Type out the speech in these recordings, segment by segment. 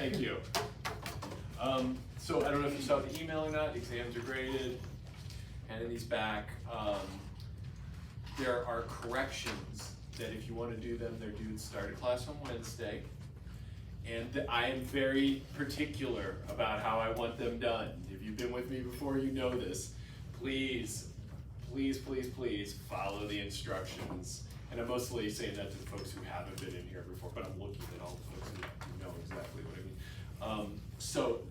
Thank you. So I don't know if you saw the email or not. Exams are graded. Handing these back. There are corrections that if you want to do them, they're due to start a class on Wednesday. And I am very particular about how I want them done. If you've been with me before, you know this. Please, please, please, please follow the instructions. And I'm mostly saying that to the folks who haven't been in here before, but I'm looking at all the folks who know exactly what I mean. So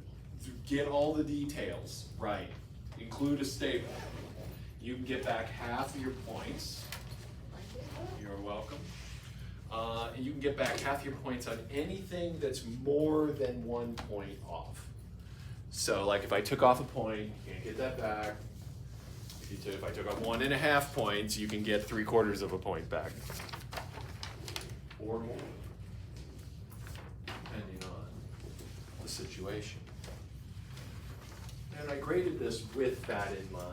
get all the details right. Include a staple. You can get back half of your points. You're welcome. And you can get back half your points on anything that's more than 1 point off. So like if I took off a point, you can't get that back. If I took off 1.5 points, you can get 3/4 of a point back. Or more, depending on the situation. And I graded this with that in mind.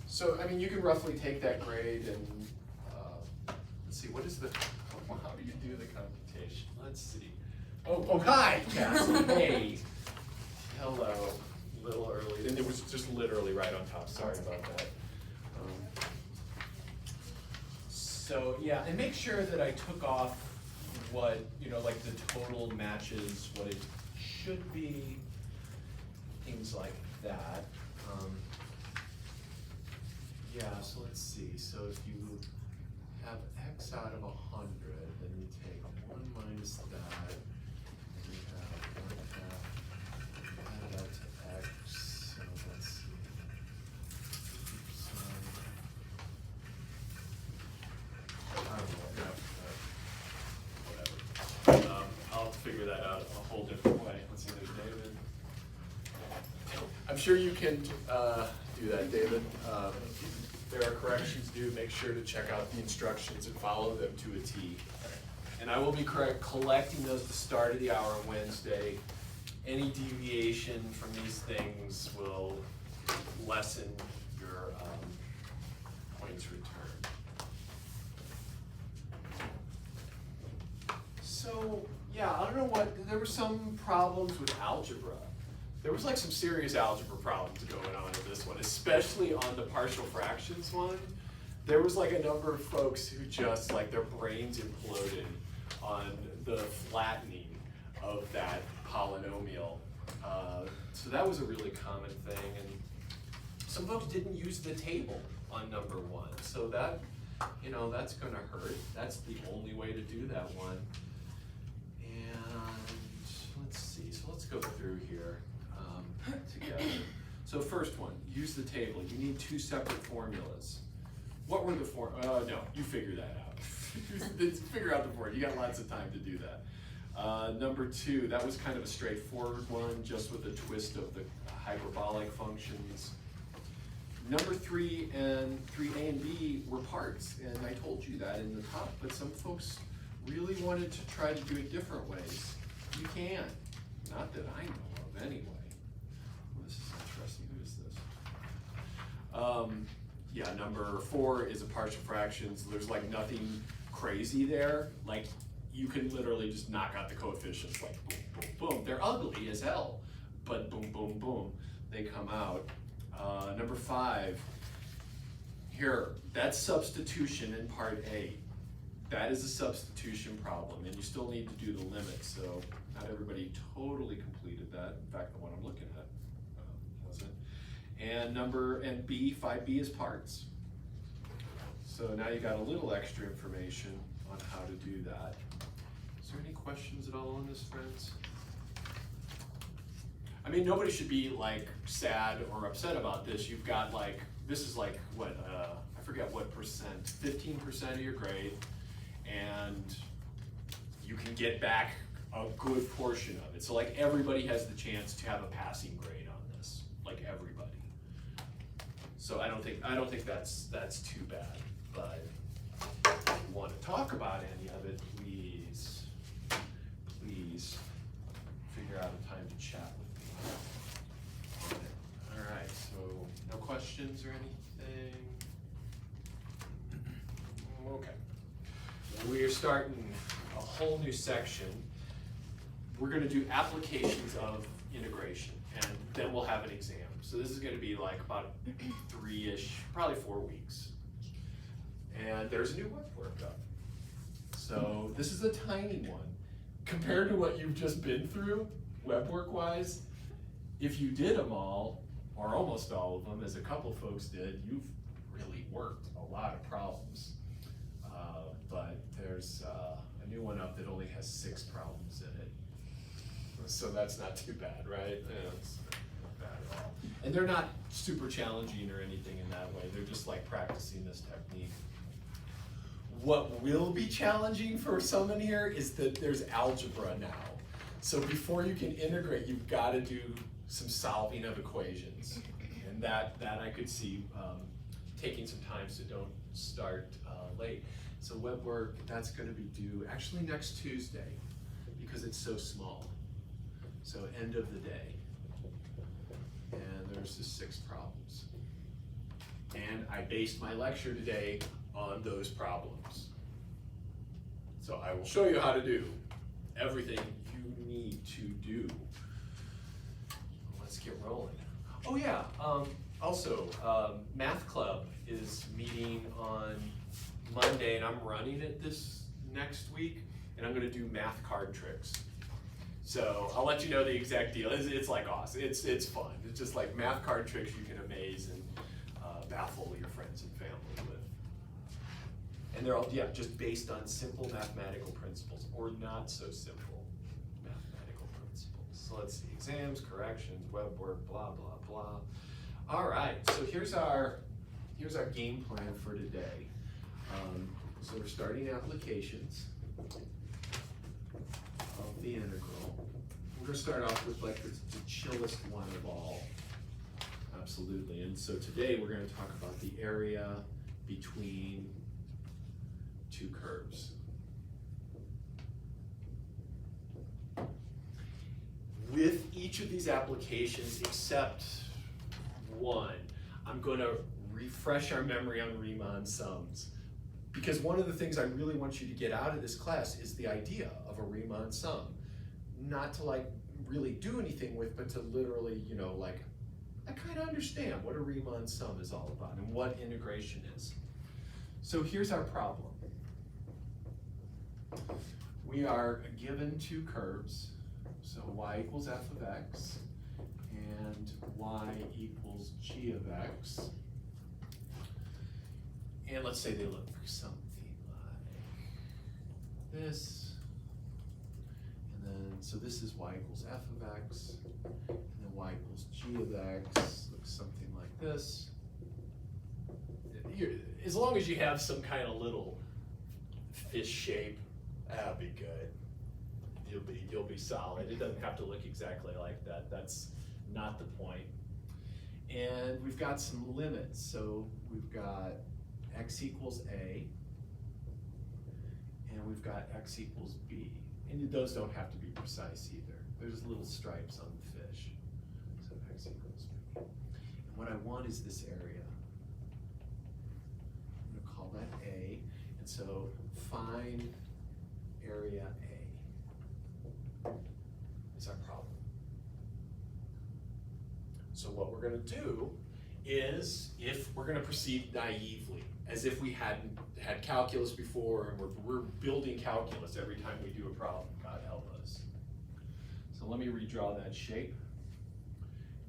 So, I mean, you can roughly take that grade and, let's see, what is the, how do you do the computation? Let's see. Oh, hi, Cassie, hey. Hello, a little early. And it was just literally right on top, sorry about that. So, yeah, and make sure that I took off what, you know, like the total matches what it should be, things like that. Yeah, so let's see. So if you have x out of 100, then you take 1 minus that, and you have 1/2 added out to x. So let's see. I don't know, whatever. I'll figure that out a whole different way. Let's see, there's David. I'm sure you can do that, David. There are corrections due. Make sure to check out the instructions and follow them to a T. And I will be collecting those at the start of the hour on Wednesday. Any deviation from these things will lessen your points returned. So, yeah, I don't know what, there were some problems with algebra. There was like some serious algebra problems going on in this one, especially on the partial fractions one. There was like a number of folks who just like their brains imploded on the flattening of that polynomial. So that was a really common thing. And some folks didn't use the table on number 1. So that, you know, that's gonna hurt. That's the only way to do that one. And let's see, so let's go through here. Together. So first one, use the table. You need 2 separate formulas. What were the no, you figure that out. Figure out the formula. You got lots of time to do that. Number 2, that was kind of a straightforward one, just with a twist of the hyperbolic functions. Number 3 and 3A and B were parts, and I told you that in the top, but some folks really wanted to try to do it different ways. You can. Not that I know of anyway. This is interesting. Who is this? Yeah, number 4 is a partial fractions. There's like nothing crazy there. Like you can literally just knock out the coefficients like boom, boom, boom. They're ugly as hell, but boom, boom, boom, they come out. Number 5, here, that's substitution in part A. That is a substitution problem, and you still need to do the limits, so not everybody totally completed that. In fact, the one I'm looking at wasn't. And B, 5B is parts. So now you got a little extra information on how to do that. Is there any questions at all on this, friends? I mean, nobody should be like sad or upset about this. You've got like, this is like what, I forget what percent, 15% of your grade, and you can get back a good portion of it. So like everybody has the chance to have a passing grade on this, like everybody. So I don't think that's too bad. But if you want to talk about any of it, please figure chat with me. All right, so no questions or anything? Okay. We're starting a whole new section. We're going to do applications of integration, and then we'll have an exam. So this is going to be like about 3-ish, probably 4 weeks. And there's a new web workup. So this is a tiny one. Compared to what you've just been through, web work-wise, if you did them all, or almost all of them, as a couple folks did, you've really worked a lot of problems. But there's a new one up that only has 6 problems in it. So that's not too bad, right? Yeah, it's not bad at all. And they're not super challenging or anything in that way. They're just like practicing this technique. What will be challenging for some in here is that there's algebra now. So before you can integrate, you've got to do some solving of equations. And that I could see taking some time, so don't start late. So web work, that's going to be due actually next Tuesday because it's so small. So end of the day. And there's just 6 problems. And I based my lecture today on those problems. So I will show you how to do everything you need to do. Let's get rolling. Oh yeah, also, Math Club is meeting on Monday, and I'm running it this next week, and I'm gonna do math card tricks. So I'll let you know the exact deal. It's like awesome, it's fun. It's just like math card tricks you can amaze and baffle your friends and family with. And they're all, yeah, just based on simple mathematical principles, or not so simple mathematical principles. So let's see, exams, corrections, web work, blah, blah, blah. All right, so here's our game plan for today. So we're starting applications of the integral. We're gonna start off with like the chillest one of all. Absolutely, and so today we're gonna talk about the area between 2 curves. With each of these applications, except one, I'm gonna refresh our memory on Riemann sums. Because one of the things I really want you to get out of this class is the idea of a Riemann sum. Not to like really do anything with, but to literally, you know, like, I kind of understand what a Riemann sum is all about and what integration is. So here's our problem. We are given 2 curves, so y equals f of x and y equals g of x. And let's say they look something like this. And then, so this is y equals f of x, and then y equals g of x, looks something like this. As long as you have some kind of little fish shape, that'll be good. You'll be solid. It doesn't have to look exactly like that. That's not the point. And we've got some limits. So we've got x equals a, and we've got x equals b. And those don't have to be precise either. There's little stripes on the fish. So x equals b. And what I want is this area. I'm gonna call that a. And so find area a is our problem. So what we're gonna do is, if we're gonna proceed naively, as if we hadn't had calculus before, and we're building calculus every time we do a problem, God help us. So let me redraw that shape.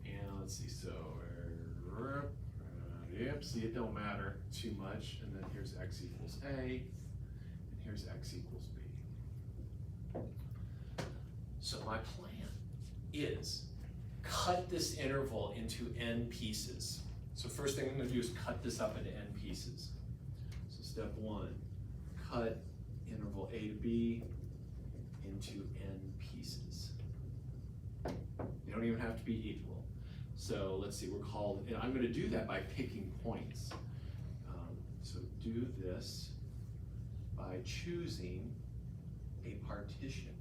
And let's see, so, yep, see, it don't matter too much. And then here's x equals a, and here's x equals b. So my plan is cut this interval into n pieces. So first thing I'm going to do is cut this up into n pieces. So step 1, cut interval a to b into n pieces. They don't even have to be equal. So let's see, I'm going to do that by picking points. So do this by choosing a partition.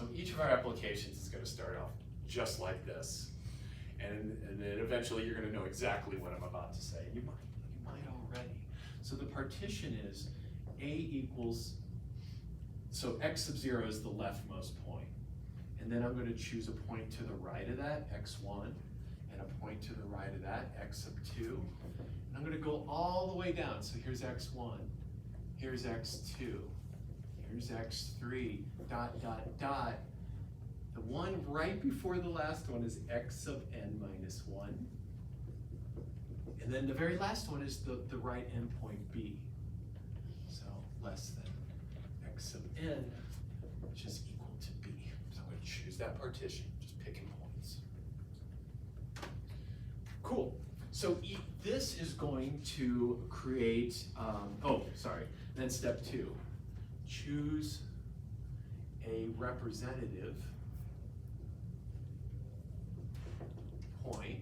So each of our applications is going to start off just like this. And then eventually you're going to know exactly what I'm about to say. You might already. So the partition is A equals, so x sub 0 is the leftmost point. And then I'm going to choose a point to the right of that, x1, and a point to the right of that, x sub 2. And I'm going to go all the way down. So here's x1, here's x2, here's x3, dot, dot, dot. The one right before the last one is x sub n minus 1. And then the very last one is the right endpoint b. So less than x sub n, which is equal to b. So I'm going to choose that partition, just picking points. Cool. So this is going to create, then step 2. Choose a representative point,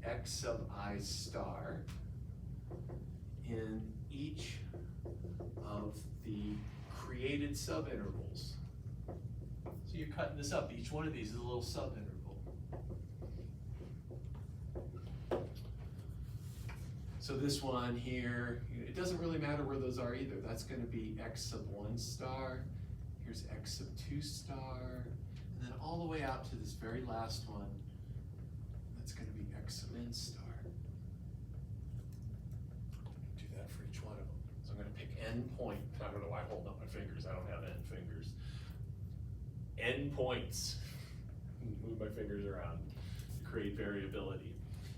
x sub I star, in each of the created subintervals. So you're cutting this up. Each one of these is a little subinterval. So this one here, it doesn't really matter where those are either. That's going to be x sub 1 star. Here's x sub 2 star. And then all the way out to this very last one, that's going to be x sub n star. Do that for each one of them. So I'm going to pick n point. I don't know why I'm holding up my fingers. I don't have n fingers. N points. Move my fingers around to create variability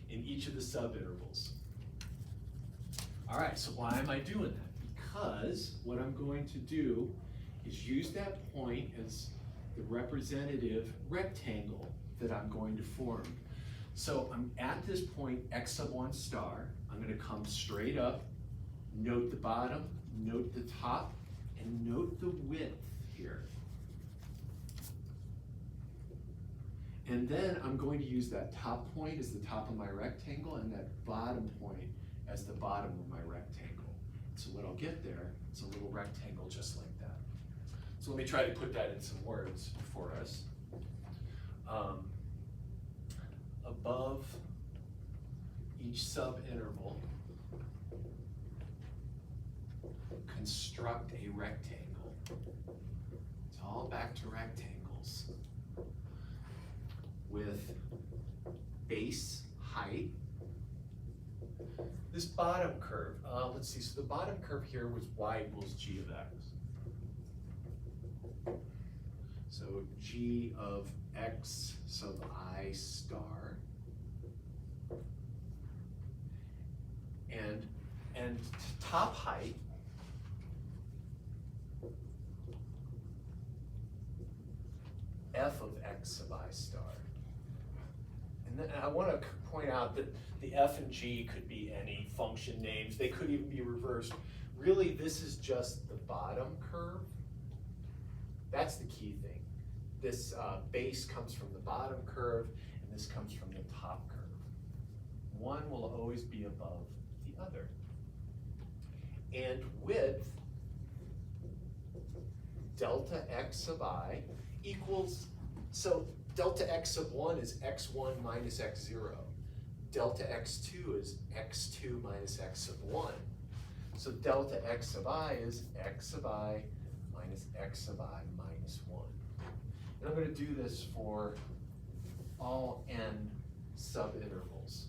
in each of the subintervals. All right, so why am I doing that? Because what I'm going to do is use that point as the representative rectangle that I'm going to form. So I'm at this point, x sub 1 star. I'm going to come straight up, note the bottom, note the top, and note the width here. And then I'm going to use that top point as the top of my rectangle and that bottom point as the bottom of my rectangle. So what I'll get there is a little rectangle just like that. So let me try to put that in some words for us. Above each subinterval, construct a rectangle. It's all back to rectangles with base height. This bottom curve, let's see, so the bottom curve here was y equals g of x. So g of x sub I star. And top height f of x sub I star. And then I want to point out that the f and g could be any function names. They could even be reversed. Really, this is just the bottom curve. That's the key thing. This base comes from the bottom curve, and this comes from the top curve. One will always be above the other. And width, delta x sub I equals, so delta x sub 1 is x1 minus x0. Delta x2 is x2 minus x sub 1. So delta x sub I is x sub I minus x sub I minus 1. And I'm going to do this for all n subintervals.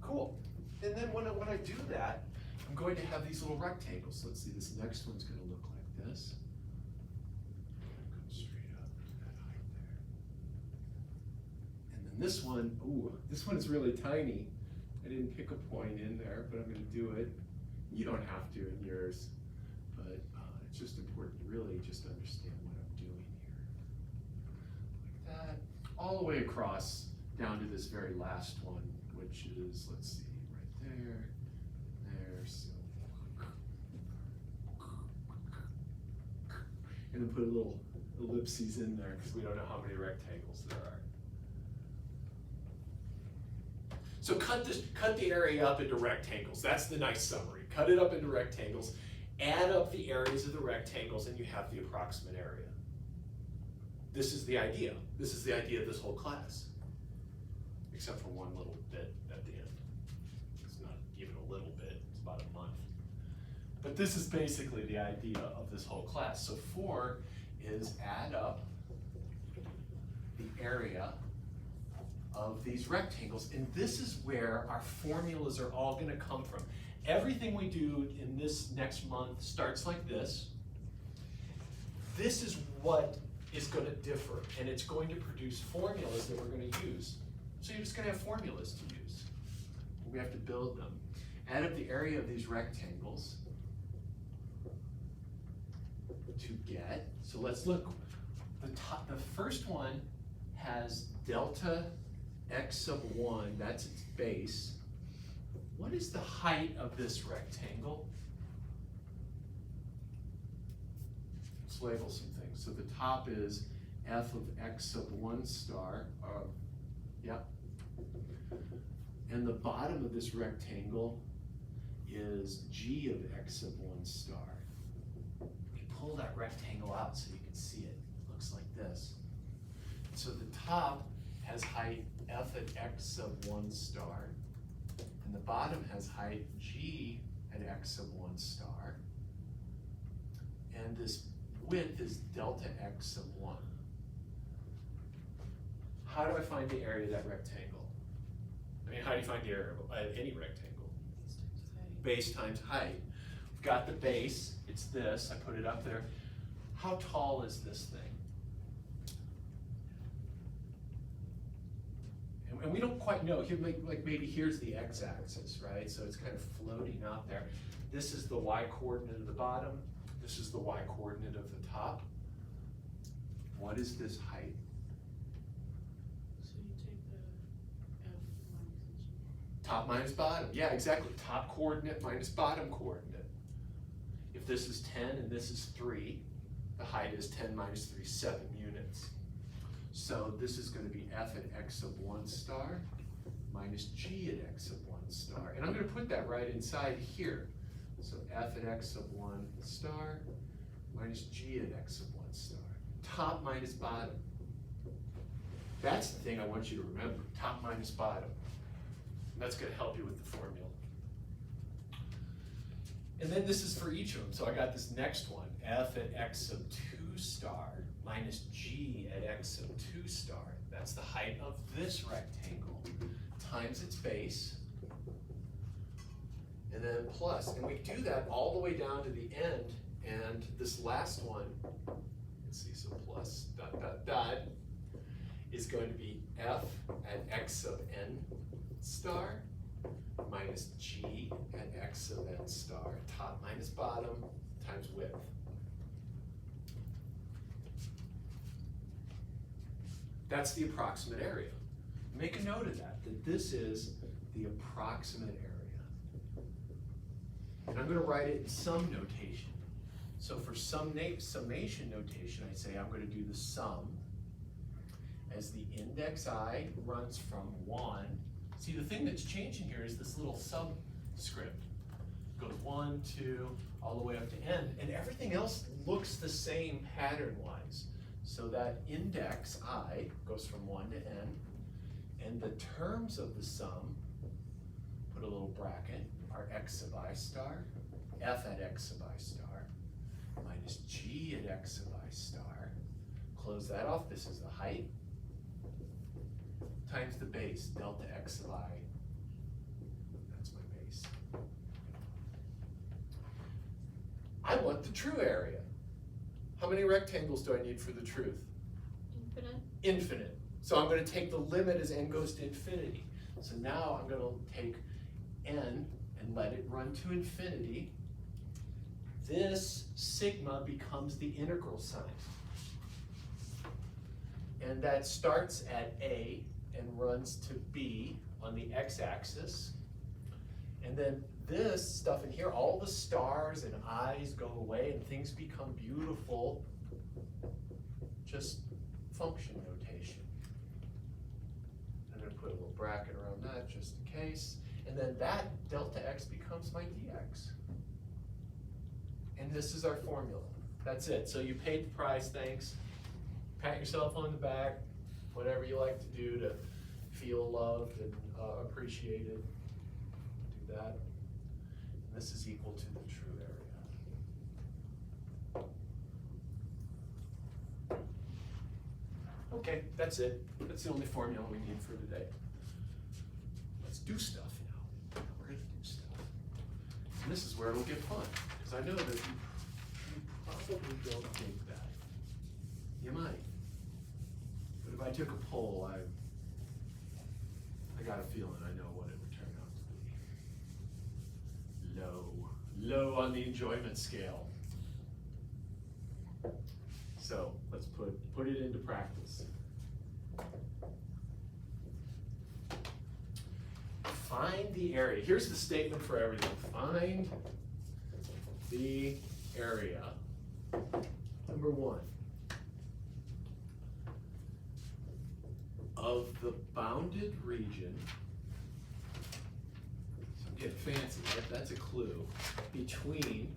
Cool. And then when I do that, I'm going to have these little rectangles. Let's see, this next one's going to look like this. Go straight up to that height there. And then this one, ooh, this one is really tiny. I didn't pick a point in there, but I'm going to do it. You don't have to in yours, but it's just important to really just understand what I'm doing here. Like that, all the way across down to this very last one, which is, let's see, right there, there, so. And then put a little ellipses in there because we don't know how many rectangles there are. So cut the area up into rectangles. That's the nice summary. Cut it up into rectangles add up the areas of the rectangles and you have the approximate area. This is the idea. This is the idea of this whole class. Except for one little bit at the end. It's not even a little bit, it's about a month. But this is basically the idea of this whole class. So 4 is add up the area of these rectangles. And this is where our formulas are all going to come from. Everything we do in this next month starts like this. This is what is going to differ, and it's going to produce formulas that we're going to use. So you're just going to have formulas to use. We have to build them. Add up the area of these rectangles to get, so let's look. The first one has delta x sub 1, that's its base. What is the height of this rectangle? Let's label some things. So the top is f of x sub 1 star, and the bottom of this rectangle is g of x sub 1 star. You pull that rectangle out so you can see it. It looks like this. So the top has height f at x sub 1 star, and the bottom has height g at x sub 1 star, and this width is delta x sub 1. How do I find the area of that rectangle? I mean, how do you find the area of any rectangle? Base times height. We've got the base, it's this, I put it up there. How tall is this thing? And we don't quite know. Here, like maybe here's the x-axis, right? So it's kind of floating out there. This is the y-coordinate of the bottom. This is the y-coordinate of the top. What is this height? So you take the f minus g. Top minus bottom. Yeah, exactly. Top coordinate minus bottom coordinate. If this is 10 and this is 3, the height is 10 minus 3, 7 units. So this is going to be f at x sub 1 star minus g at x sub 1 star. And I'm going to put that right inside here. So f at x sub 1 star minus g at x sub 1 star. Top minus bottom. That's the thing I want you to remember. Top minus bottom. And that's going to help you with the formula. And then this is for each of them. So I got this next one, f at x sub 2 star minus g at x sub 2 star. That's the height of this rectangle times its base. And then plus, and we do that all the way down to the end, and this last one, let's see, so plus dot dot dot is going to be f at x sub n star minus g at x sub n star, top minus bottom times width. That's the approximate area. Make a note of that this is the approximate area. And I'm going to write it in sum notation. So for summation notation, I say I'm going to do the sum as the index I runs from 1. See, the thing that's changing here is this little subscript. It goes 1, 2, all the way up to n, and everything else looks the same pattern-wise. So that index I goes from 1 to n, and the terms of the sum, put a little bracket, are x sub I star, f at x sub I star, minus g at x sub I star. Close that off, this is the height, times the base, delta x sub I. That's my base. I want the true area. How many rectangles do I need for the truth? Infinite. Infinite. So I'm going to take the limit as n goes to infinity. So now I'm going to take n and let it run to infinity. This sigma becomes the integral sign. And that starts at a and runs to b on the x-axis. And then this stuff in here, all the stars and eyes go away and things become beautiful, just function notation. I'm going to put a little bracket around that just in case. And then that delta x becomes my dx. And this is our formula. That's it. So you paid the price, thanks. Pat yourself on the back, whatever you like to do to feel loved and appreciated. Do that. And this is equal to the true area. Okay, that's it. That's the only formula we need for today. Let's do stuff now. We're gonna do stuff. And this is where it'll get fun, because I know that you probably don't think that. You might. But if I took a poll, I got a feeling I know what it would turn out to be. Low on the enjoyment scale. So let's put it into practice. Find the area. Here's the statement for everything. Find the area. Number 1. Of the bounded region. So I'm getting fancy, right? That's a clue. Between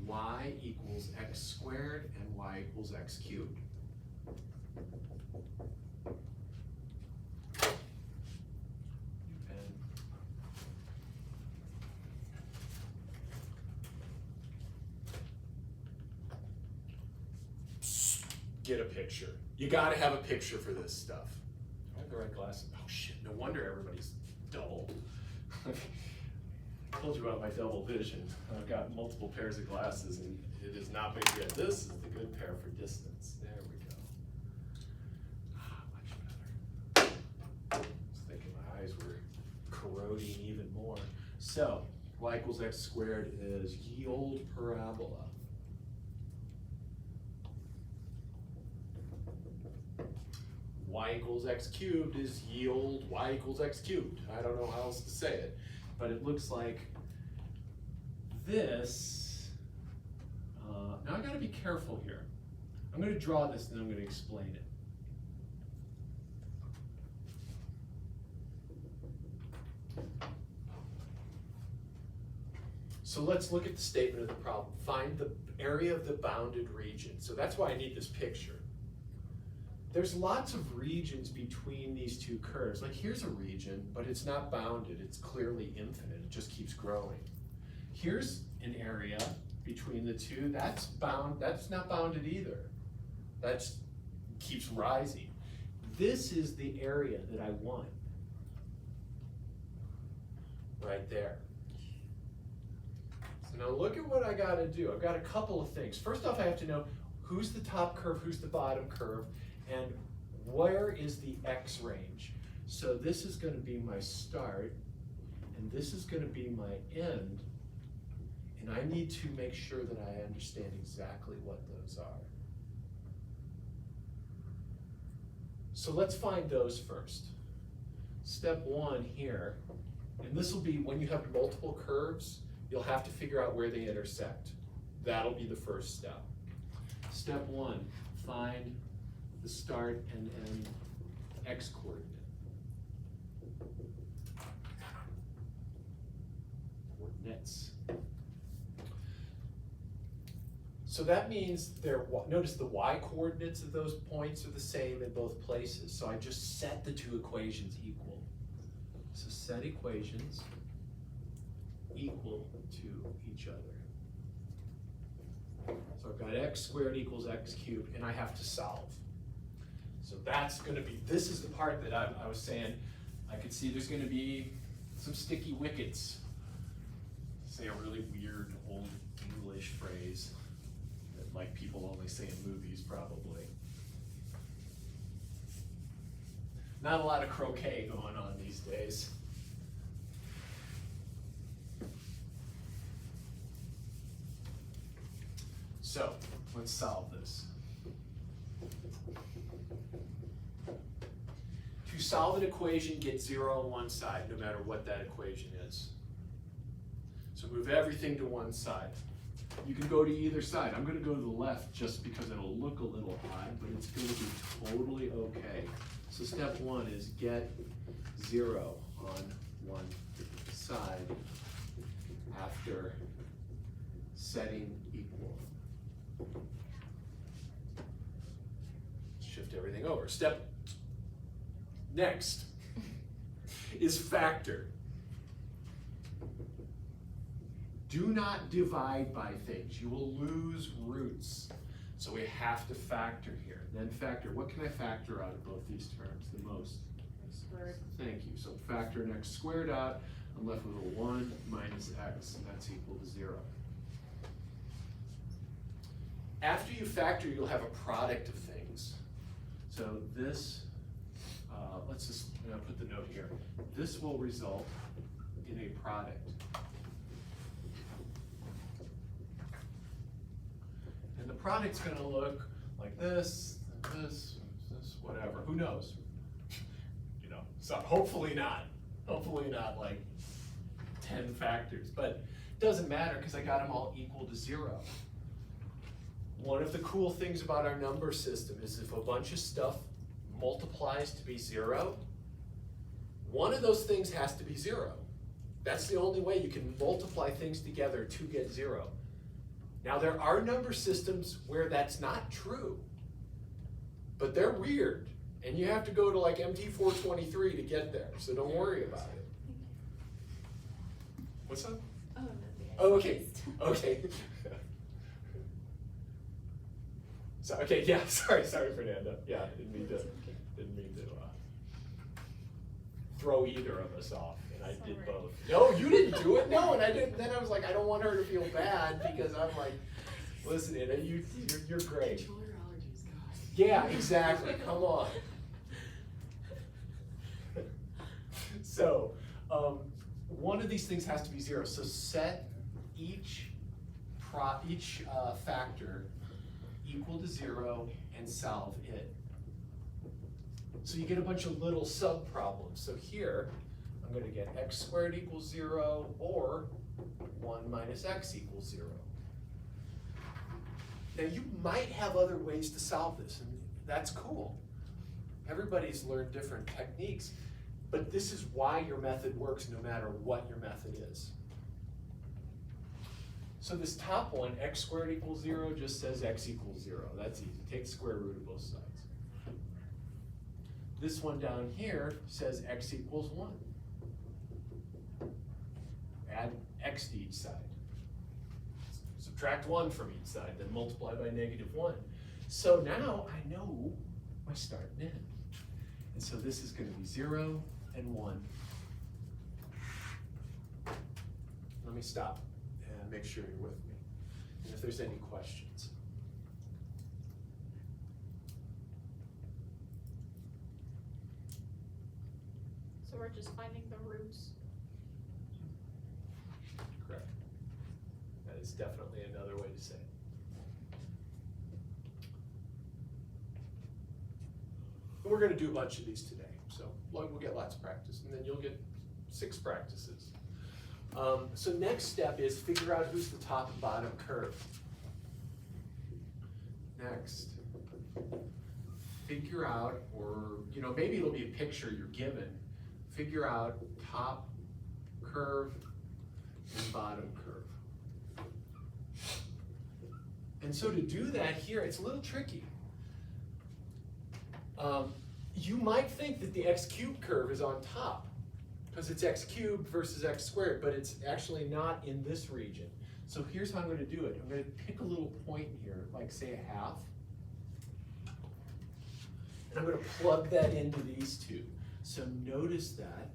y equals x squared and y equals x cubed. Get a picture. You gotta have a picture for this stuff. Do I have the right glasses? Oh shit, no wonder everybody's double. I told you about my double vision. I've got multiple pairs of glasses and it has not been good. This is the good pair for distance. There we go. Much better. I was thinking my eyes were corroding even more. So, y equals x squared is ye olde parabola. Y equals x cubed is ye olde y equals x cubed. I don't know how else to say it, but it looks like this. Now I gotta be careful here. I'm gonna draw this and then I'm gonna explain it. So let's look at the statement of the problem. Find the area of the bounded region. So that's why I need this picture. There's lots of regions between these two curves. Like here's a region, but it's not bounded. It's clearly infinite. It just keeps growing. Here's an area between the two. That's not bounded either. That keeps rising. This is the area that I want. Right there. So now look at what I gotta do. I've got a couple of things. First off, I have to know who's the top curve, who's the bottom curve, and where is the x range. So this is going to be my start, and this is going to be my end, and I need to make sure that I understand exactly what those are. So let's find those first. Step 1 here, and this will be when you have multiple curves, you'll have to figure out where they intersect. That'll be the first step. Step 1, find the start and end x coordinate. Coordinates. So that means notice the y coordinates of those points are the same in both places. So I just set the two equations equal. So set equations equal to each other. So I've got x squared equals x cubed, and I have to solve. So that's going to be, this is the part that I was saying, I could see there's going to be some sticky wickets. Say a really weird old English phrase that like people only say in movies probably. Not a lot of croquet going on these days. So let's solve this. To solve an equation, get 0 on one side, no matter what that equation is. So move everything to one side. You can go to either side. I'm going to go to the left just because it'll look a little odd, but it's going to be totally okay. So step 1 is get 0 on one side after setting equal. Shift everything over. Step next is factor. Do not divide by things. You will lose roots. So we have to factor here. Then factor. What can I factor out of both these terms the most? X squared. Thank you. So factor an x squared out. I'm left with a 1 minus x, and that's equal to 0. After you factor, you'll have a product of things. So this, let's just put the note here. This will result in a product. And the product's going to look like this, this, whatever. Who knows? You know, so hopefully not. Hopefully not like 10 factors. But it doesn't matter because I got them all equal to 0. One of the cool things about our number system is if a bunch of stuff multiplies to be 0, one of those things has to be 0. That's the only way you can multiply things together to get 0. Now there are number systems where that's not true, but they're weird, and you have to go to like MT423 to get there, so don't worry about it. What's up? Oh, nothing. Oh, okay, okay. So, okay, yeah, sorry, Fernanda. Yeah, didn't mean to throw either of us off, and I did both. No, you didn't do it. No, and I didn't. Then I was like, I don't want her to feel bad because I'm like, listen, you're great. Control your allergies, guys. Yeah, exactly. Come on. So, one of these things has to be 0. So set each factor equal to 0 and solve it. So you get a bunch of little sub-problems. So here, I'm going to get x squared equals 0 or 1 minus x equals 0. Now you might have other ways to solve this, and that's cool. Everybody's learned different techniques, but this is why your method works no matter what your method is. So this top one, x squared equals 0, just says x equals 0. That's easy. Take the square root of both sides. This one down here says x equals 1. Add x to each side. Subtract 1 from each side, then multiply by -1. So now I know my start and end. And so this is going to be 0 and 1. Let me stop and make sure you're with me. And if there's any questions. So we're just finding the roots. Correct. That is definitely another way to say it. And we're going to do a bunch of these today, so we'll get lots of practice, and then you'll get 6 practices. So next step is figure out who's the top and bottom curve. Next, figure out, or maybe it'll be a picture you're given. Figure out top curve and bottom curve. And so to do that here, it's a little tricky. You might think that the x cubed curve is on top because it's x cubed versus x squared, but it's actually not in this region. So here's how I'm going to do it. I'm going to pick a little point here, like say a half. And I'm going to plug that into these two. So notice that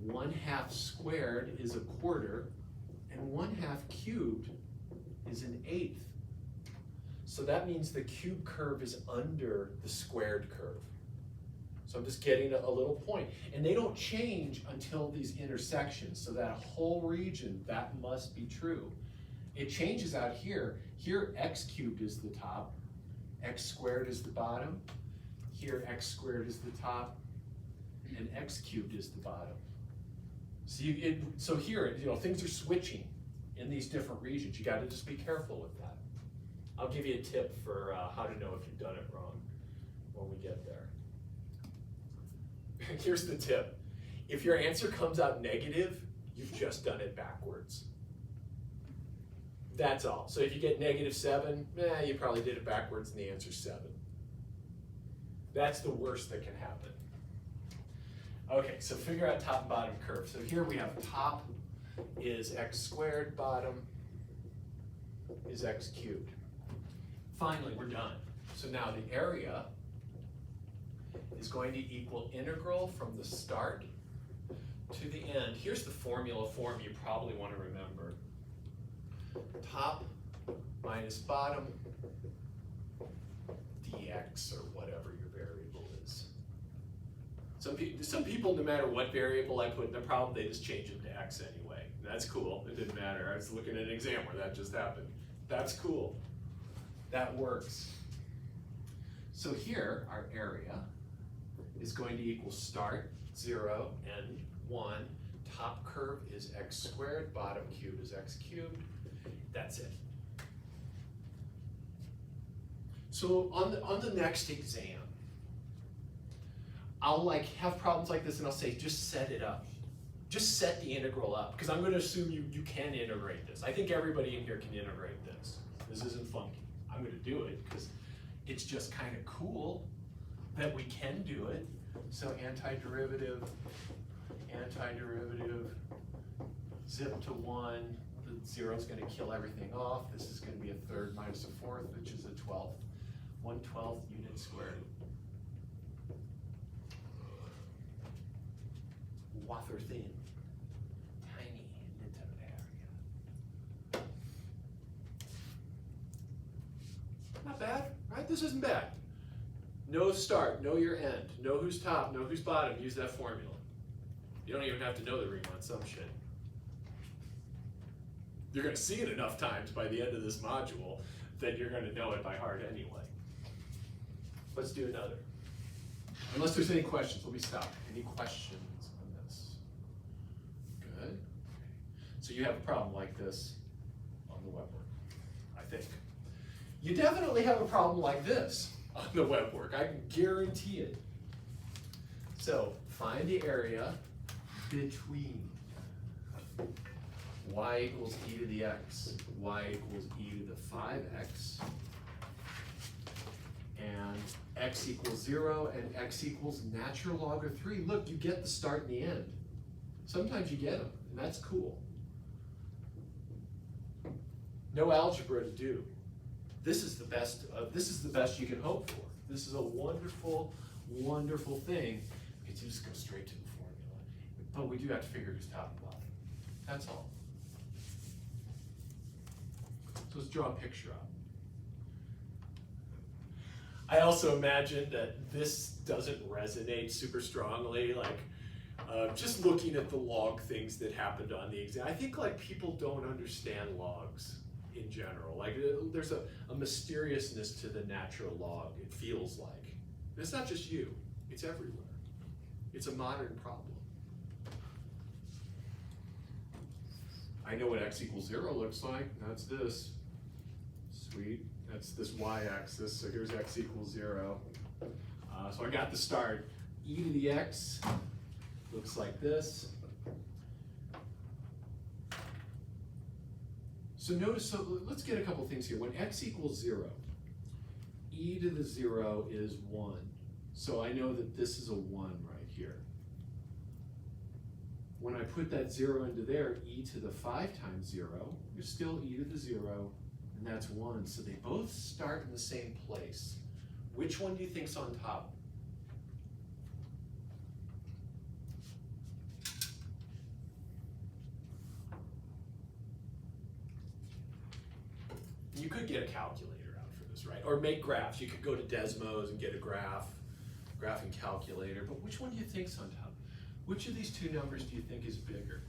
1/2 squared is a quarter, and 1/2 cubed is an eighth. So that means the cube curve is under the squared curve. So I'm just getting a little point. And they don't change until these intersections. So that whole region, that must be true. It changes out here. Here, x cubed is the top, x squared is the bottom. Here, x squared is the top, and x cubed is the bottom. So here, things are switching in these different regions. You got to just be careful with that. I'll give you a tip for how to know if you've done it wrong when we get there. Here's the tip. If your answer comes out negative, you've just done it backwards. That's all. So if you get -7, you probably did it backwards and the answer's 7. That's the worst that can happen. Okay, so figure out top and bottom curve. So here we have top is x squared, bottom is x cubed. Finally, we're done. So now the area is going to equal integral from the start to the end. Here's the formula form you probably want to remember. Top minus bottom dx, or whatever your variable is. Some people, no matter what variable I put in the problem, they just change it to x anyway. That's cool. It didn't matter. I was looking at an exam where that just happened. That's cool. That works. So here, our area is going to equal start, 0, end, 1. Top curve is x squared, bottom cube is x cubed. That's it. So on the next exam, I'll have problems like this and I'll say, just set it up. Just set the integral up, because I'm going to assume you can integrate this. I think everybody in here can integrate this. This isn't funky. I'm going to do it because it's just kind of cool that we can do it. So antiderivative, zip to 1. The 0 is going to kill everything off. This is going to be a third minus a fourth, which is a 12th. 1/12 unit squared. Wafer thin, tiny little area. Not bad, right? This isn't bad. Know start, know your end, know who's top, know who's bottom, use that formula. You don't even have to know the Riemann sum shit. You're going to see it enough times by the end of this module that you're going to know it by heart anyway. Let's do another. Unless there's any questions, let me stop. Any questions on this? Good. So you have a problem like this on the web work, I think. You definitely have a problem like this on the web work. I can guarantee it. So find the area between y equals e to the x, y equals e to the 5x, and x equals 0, and x equals natural log of 3. Look, you get the start and the end. Sometimes you get them, and that's cool. No algebra to do. This is the best. This is the best you can hope for. This is a wonderful, wonderful thing. You can just go straight to the formula, but we do have to figure who's top and bottom. That's all. So let's draw a picture up. I also imagine that this doesn't resonate super strongly, just looking at the log things that happened on the exam. I think people don't understand logs in general. There's a mysteriousness to the natural log, it feels like. And it's not just you, it's everywhere. It's a modern problem. I know what x equals 0 looks like. That's this. Sweet. That's this y-axis. So here's x equals 0. So I got the start. E to the x looks like this. So notice, so let's get a couple things here. When x equals 0, e to the 0 is 1. So I know that this is a 1 right here. When I put that 0 into there, e to the 5 times 0, there's still e to the 0, and that's 1. So they both start in the same place. Which one do you think's on top? You could get a calculator out for this, right? Or make graphs. You could go to Desmos and get a graphing calculator. But which one do you think's on top? Which of these two numbers do you think is bigger?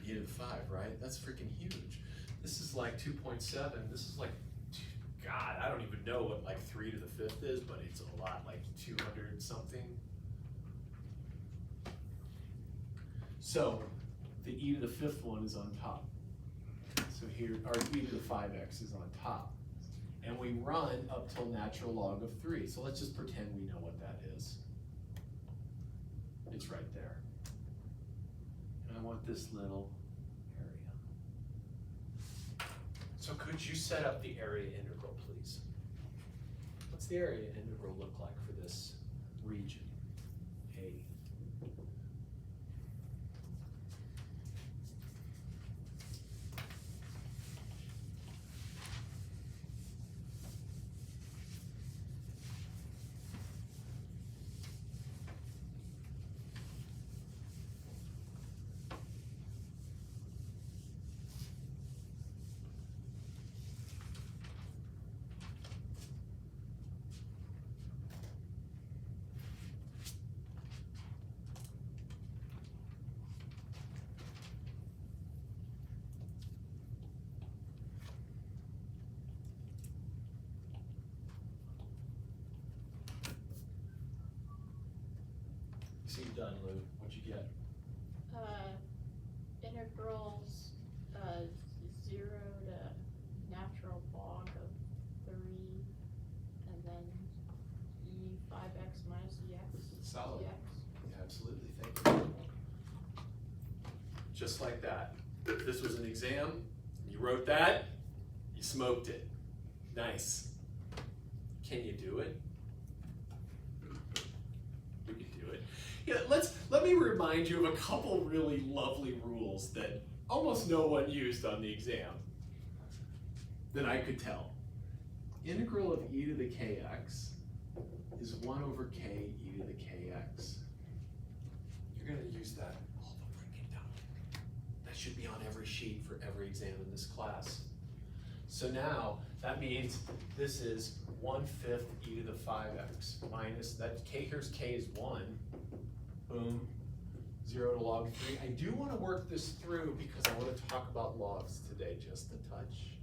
E to the 5, right? That's freaking huge. This is like 2.7. This is like, God, I don't even know what 3 to the 5th is, but it's a lot, 200 something. So the e to the 5th one is on top. So here, our e to the 5x is on top. And we run up till natural log of 3. So let's just pretend we know what that is. It's right there. And I want this little area. So could you set up the area integral, please? What's the area integral look like for this region, A? See you done, Lou. What'd you get? Integrals, 0 to natural log of 3, and then e5x minus ex. Solid. dx. Absolutely, thank you. Just like that. If this was an exam, you wrote that, you smoked it. Nice. Can you do it? You can do it. Yeah, let me remind you of a couple really lovely rules that almost no one used on the exam that I could tell. Integral of e to the kx is 1 over k e to the kx. You're going to use that all the freaking time. That should be on every sheet for every exam in this class. So now that means this is 1/5 e to the 5x minus that k. Here's k is 1. Boom. 0 to log 3. I do want to work this through because I want to talk about logs today just a touch.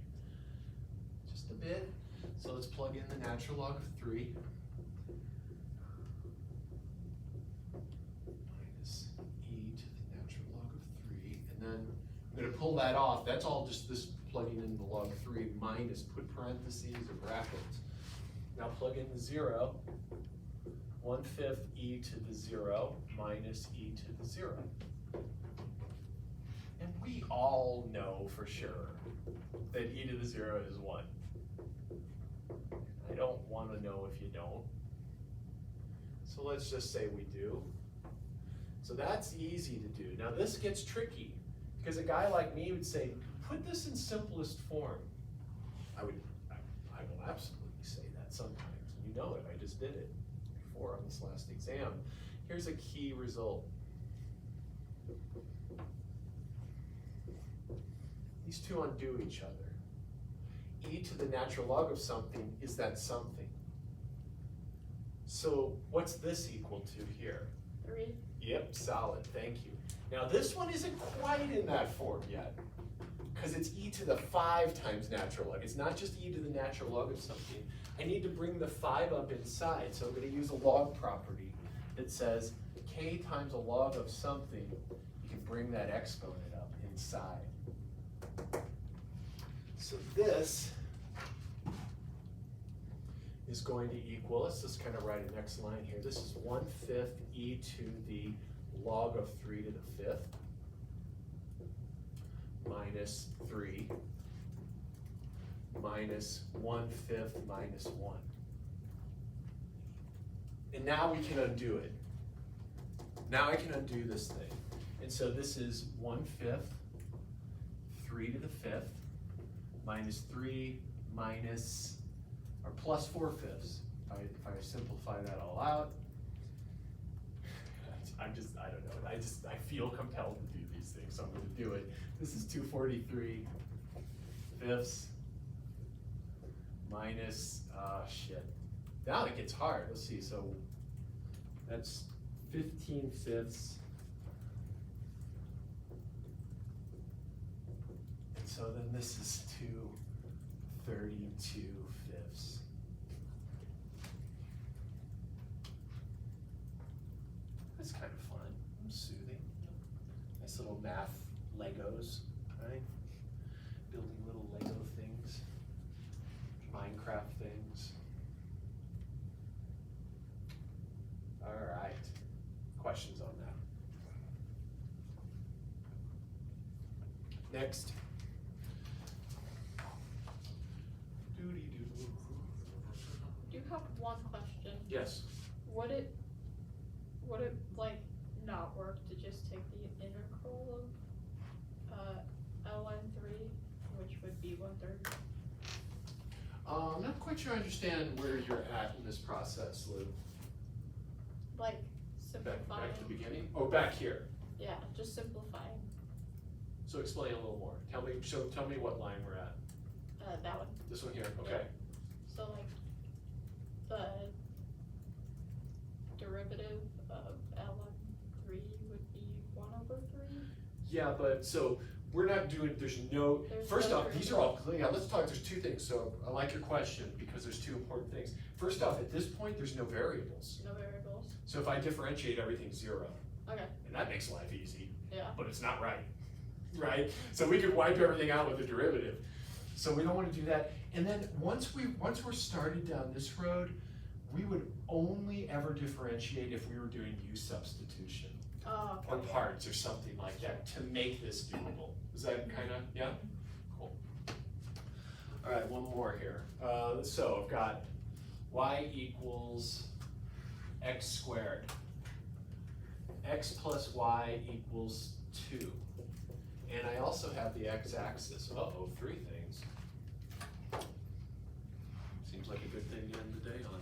Just a bit. So let's plug in the natural log of 3. Minus e to the natural log of 3. And then I'm going to pull that off. That's all just this plugging in the log 3 minus, put parentheses or brackets. Now plug in the 0. 1/5 e to the 0 minus e to the 0. And we all know for sure that e to the 0 is 1. I don't want to know if you don't. So let's just say we do. So that's easy to do. Now this gets tricky because a guy like me would say, put this in simplest form. I will absolutely say that sometimes. You know it, I just did it before on this last exam. Here's a key result. These two undo each other. E to the natural log of something is that something. So what's this equal to here? 3. Yep, solid, thank you. Now this one isn't quite in that form yet, because it's e to the 5 times natural log. It's not just e to the natural log of something. I need to bring the 5 up inside, so I'm going to use a log property that says k times a log of something, you can bring that exponent up inside. So this is going to equal, let's just kind of write a next line here. This is 1/5 e to the log of 3 to the 5th minus 3 minus 1/5 minus 1. And now we can undo it. Now I can undo this thing. And so this is 1/5 3 to the 5th minus 3 minus, or plus 4/5. If I simplify that all out, I don't know, I feel compelled to do these things, so I'm going to do it. This is 243 fifths minus, shit. Now it gets hard, let's see, so that's 15 fifths. And so then this is 232 fifths. That's kind of fun, soothing. Nice little math Legos, right? Building little Lego things, Minecraft things. All right, questions on that? Next, have one question. Yes. Would it like not work to just take the integral of ln3, which would be 1/3? I'm not quite sure I understand where you're at in this process, Lou. Like simplifying. Back to the beginning? Oh, back here. Yeah, just simplifying. So explain a little more. Tell me what line we're at. That one. This one here, okay. So like the derivative of ln3 would be 1/3. Yeah, but so we're not doing, there's first no off, these are all, yeah, let's talk, there's two things. So I like your question because there's two important things. First off, at this point, there's no variables. No variables. So if I differentiate, everything's 0. Okay. And that makes life easy. Yeah. But it's not right, right? So we could wipe everything out with a derivative. So we don't want to do that. And then once we're started down this road, we would only ever differentiate if we were doing U substitution. Oh, okay. Or parts or something like that to make this doable. Is that kind of, yeah? Cool. All right, one more here. So I've got y equals x squared. X plus y equals 2. And I also have the x-axis. Uh-oh, 3 things. Seems like a good thing to end the day on.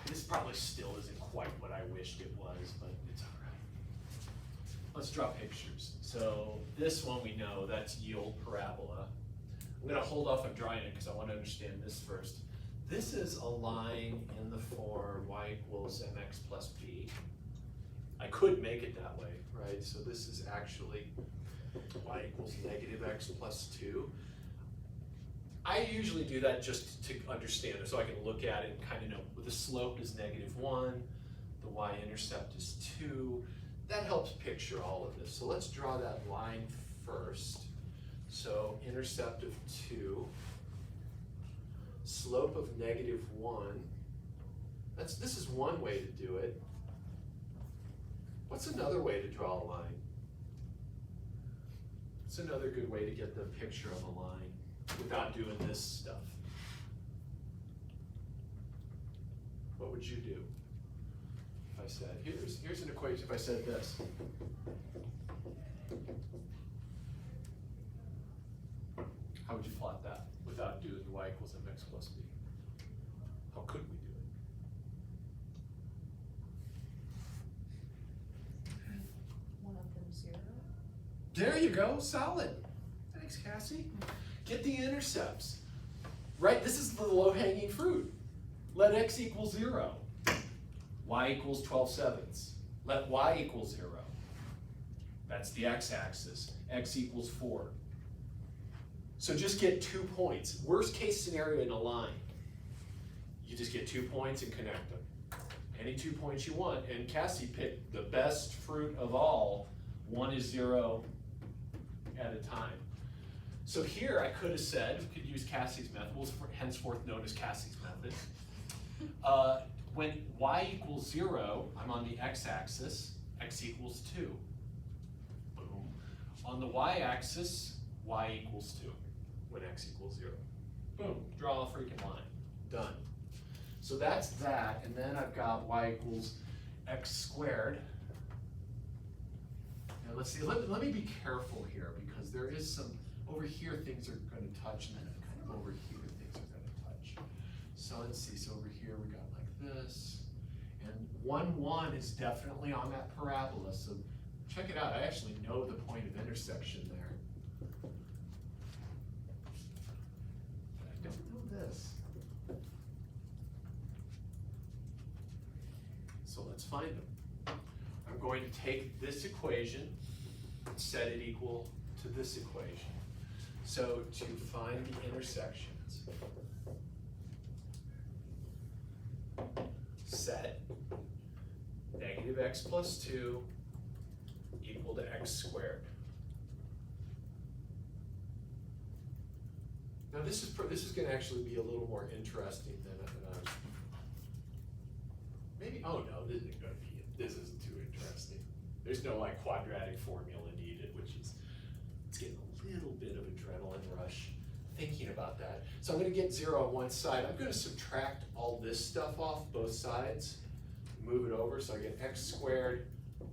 This probably still isn't quite what I wished it was, but it's all right. Let's draw pictures. So this one we know, that's yield parabola. I'm gonna hold off on drawing it because I want to understand this first. This is a line in the form y equals mx plus b. I could make it that way, right? So this is actually y equals negative x plus 2. I usually do that just to understand it, so I can look at it and kind of know the slope is -1, the y-intercept is 2. That helps picture all of this. So let's draw that line first. So intercept of 2, slope of -1. This is one way to do it. What's another way to draw a line? It's another good way to get the picture of a line without doing this stuff. What would you do if I said, here's an equation, if I said this? How would you plot that without doing y equals mx plus b? How could we do it? One of them 0. There you go, solid. Thanks, Cassie. Get the intercepts. Right, this is the low-hanging fruit. Let x equal 0. Y equals 12/7. Let y equal 0. That's the x-axis. X equals 4. So just get 2 points. Worst case scenario in a line. You just get 2 points and connect them. Any 2 points you want. And Cassie picked the best fruit of all. 1 is 0 at a time. So here I could have said, we could use Cassie's method, was henceforth known as Cassie's method. When y equals 0, I'm on the x-axis, x equals 2. Boom. On the y-axis, y equals 2, when x equals 0. Boom, draw a freaking line, done. So that's that, and then I've got y equals x squared. Now let's see, let me be careful here, because there is some, over here things are going to touch, and then kind of over here things are going to touch. So let's see, so over here we got like this, and 1, 1 is definitely on that parabola, so check it out, I actually know the point of intersection there. But I don't know this. So let's find them. I'm going to take this equation and set it equal to this equation. So to find the intersections, set negative x plus 2 equal to x squared. Now this is going to actually be a little more interesting than I was. Maybe, oh no, this isn't going to be, this isn't too interesting. There's no like quadratic formula needed, which is, it's getting a little bit of adrenaline rush. thinking about that. So I'm going to get 0 on one side. I'm going to subtract all this stuff off both sides, move it over, so I get x squared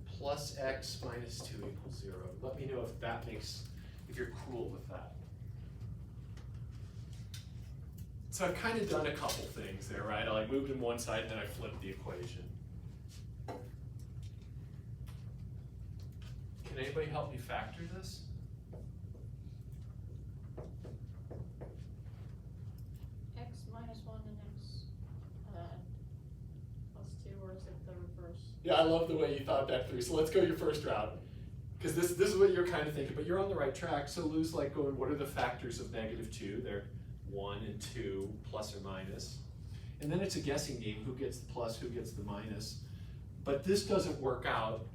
plus x minus 2 equals 0. Let me know if that makes, if you're cool with that. So I've kind of done a couple things there, right? I moved in one side and then I flipped the equation. Can anybody help me factor this? X minus 1 and x plus 2, or is it the reverse? Yeah, I love the way you thought that through. So let's go your first route. Because this is what you're kind of thinking, but you're on the right track. So Lou's like going, what are the factors of -2? They're 1 and 2, plus or minus. And then it's a guessing game, who gets the plus, who gets the minus. But this doesn't work out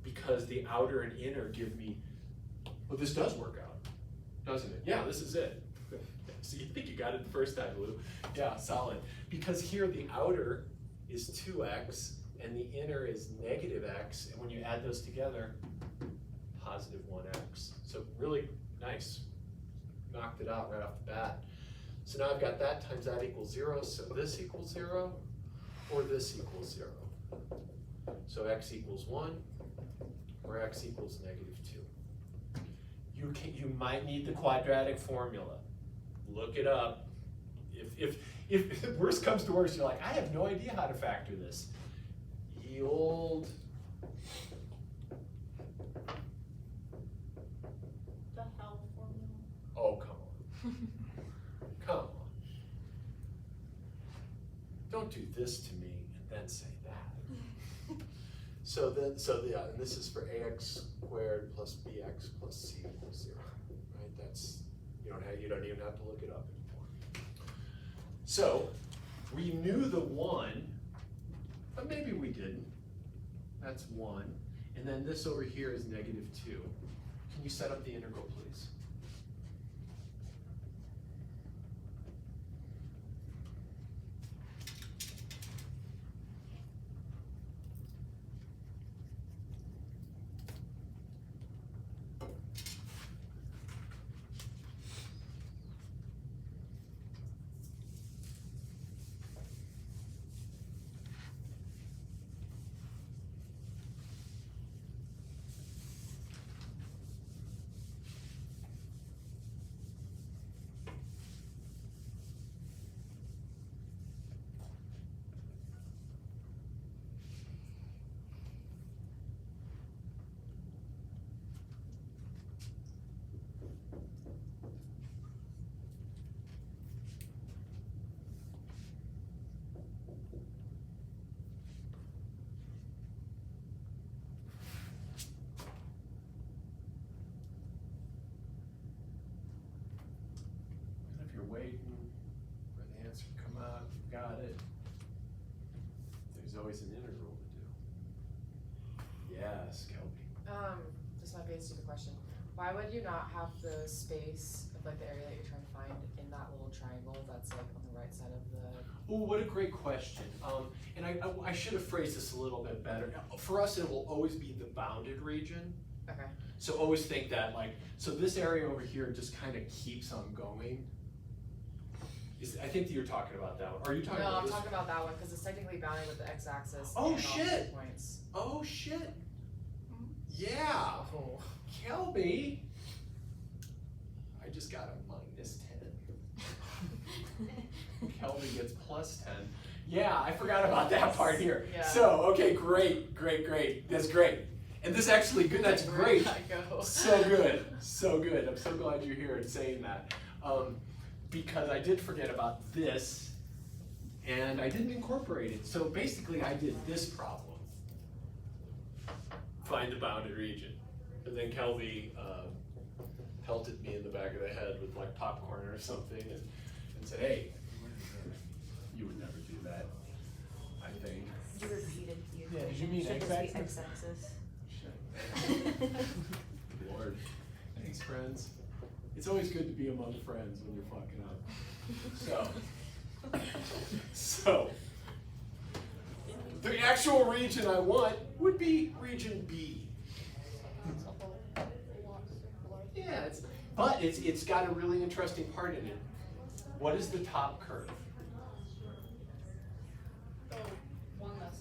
because the outer and inner give me, well, this does work out, doesn't it? Yeah, this is it. So you think you got it the first time, Lou. Yeah, solid. Because here the outer is 2x and the inner is -x, and when you add those together, positive 1x. So really nice. Knocked it out right off the bat. So now I've got that times that equals 0, so this equals 0, or this equals 0. So x equals 1, or x equals -2. You might need the quadratic formula. Look it up. If worst comes to worst, you're like, I have no idea how to factor this. Ye old. The hell formula. Oh, come on. Come on. Don't do this to me and then say that. And this is for ax squared plus bx plus c equals 0. Right? That's, you don't even have to look it up anymore. So we knew the 1, but maybe we didn't. That's 1. And then this over here is -2. Can you set up the integral, please? Waiting for the answer to come out, you've got it. There's always an integral to do. Yes, Kelby. This might be a stupid question. Why would you not have the space of like the area that you're trying to find in that little triangle that's like on the right side of the? Oh, what a great question. And I should have phrased this a little bit better. For us, it will always be the bounded region. Okay. So always think that so this area over here just kind of keeps on going. I think that you're talking about that one. Are you talking about No, I'm this? talking about that one because it's technically bounded with the x-axis. Oh, and shit. all 2 points. Oh shit. Yeah. Oh. Kelby. I just got a -10. Kelby gets +10. Yeah, I forgot about that part here. Yeah. So, okay, great. That's great. And this actually good, that's great. So good, so good. I'm so glad you're here and saying that. Because I did forget about this, and I didn't incorporate it. So basically I did this problem. Find the bounded region. And then Kelby pelted me in the back of the head with like popcorn or something and said, hey, you would never do that, I think. You repeated the Yeah, did you equation. mean Should this be x-axis? x-axis? Lord. Thanks, friends. It's always good to be among friends when you're fucking up. So, the actual region I want would be region B. It's a whole lot simpler. Yeah, But it's got a really interesting part in it. What is the top curve? The one that's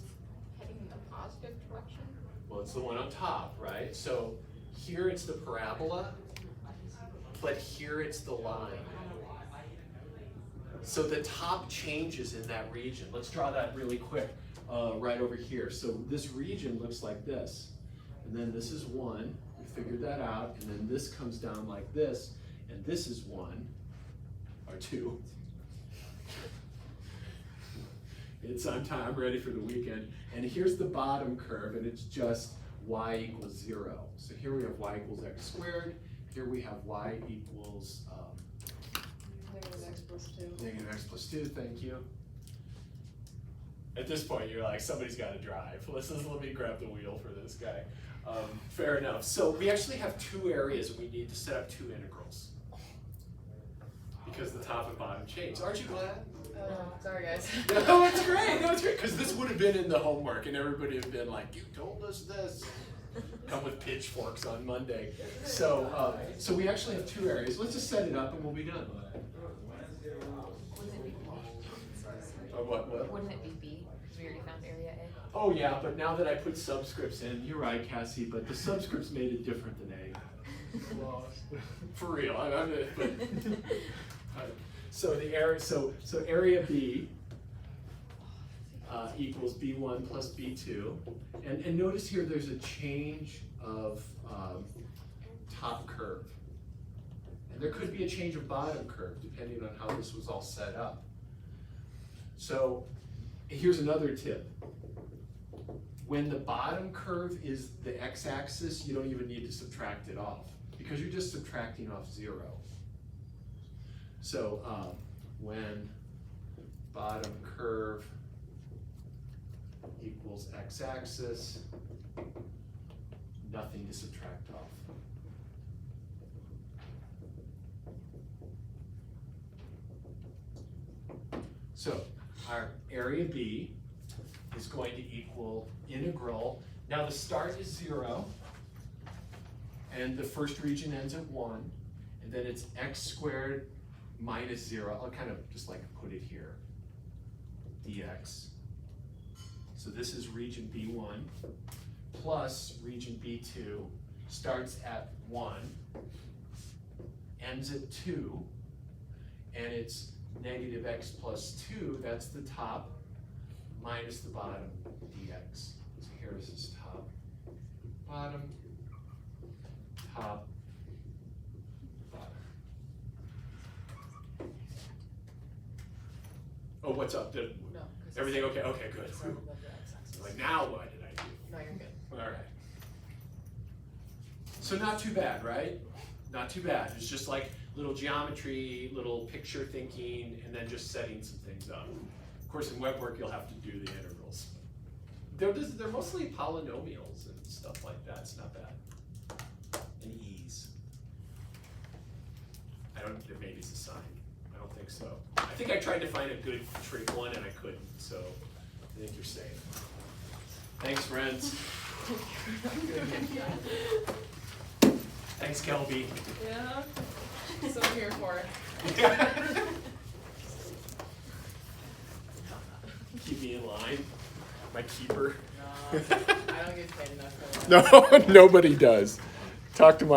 heading in the positive direction. Well, it's the one on top, right? So here it's the parabola, but here it's the line. So the top changes in that region. Let's draw that really quick right over here. So this region looks like this. And then this is 1. We figured that out. And then this comes down like this. And this is 1, or 2. I'm ready for the weekend. And here's the bottom curve, and it's just y equals 0. So here we have y equals x squared. Here we have y equals Negative x plus 2. negative x plus 2, thank you. At this point, you're like, somebody's got to drive. Let me grab the wheel for this guy. Fair enough. So we actually have 2 areas we need to set up 2 integrals. Because the top and bottom change. Aren't you glad? Sorry guys. No, it's great. No, it's great. Because this would have been in the homework, and everybody would have been like, "You told us this." Come with pitchforks on Monday. So, so we actually have 2 areas. Let's just set it up, and we'll be done. Wouldn't it be B? What? Wouldn't it be B? Because we already found area A. Oh yeah, but now that I put subscripts in, you're right, Cassie. But the subscripts made it different than A. For real. So the area, so area B equals B1 plus B2, and notice here there's a change of top curve, and there could be a change of bottom curve depending on how this was all set up. So here's another tip. When the bottom curve is the x-axis, you don't even need to subtract it off because you're just subtracting off 0. So when bottom curve equals x-axis, nothing to subtract off. So our area B is going to equal integral. Now the start is 0, and the first region ends at 1, and then it's x squared minus 0. I'll kind of just like put it here, dx. So this is region B1 plus region B2, starts at 1, ends at 2, and it's negative x plus 2, that's the top, minus the bottom, dx. So here's this top, bottom, top, bottom. Oh, what's up? No. 'cause Everything it's- okay? Okay, good. it's Whew. above the x-axis. Like, now what did I do? No, you're good. All right. So not too bad, right? Not too bad. It's just like little geometry, little picture thinking, and then just setting some things up. Of course, in web work, you'll have to do the integrals. They're mostly polynomials and stuff like that. It's not bad. And ease. Maybe it's a sign. I don't think so. I think I tried to find a good trig one and I couldn't, so I think you're safe. Thanks, friends. Thanks, Kelby. Yeah. That's what I'm here for. Keep me in line. My keeper. No, I don't get paid enough for that. No, nobody does. Talk to my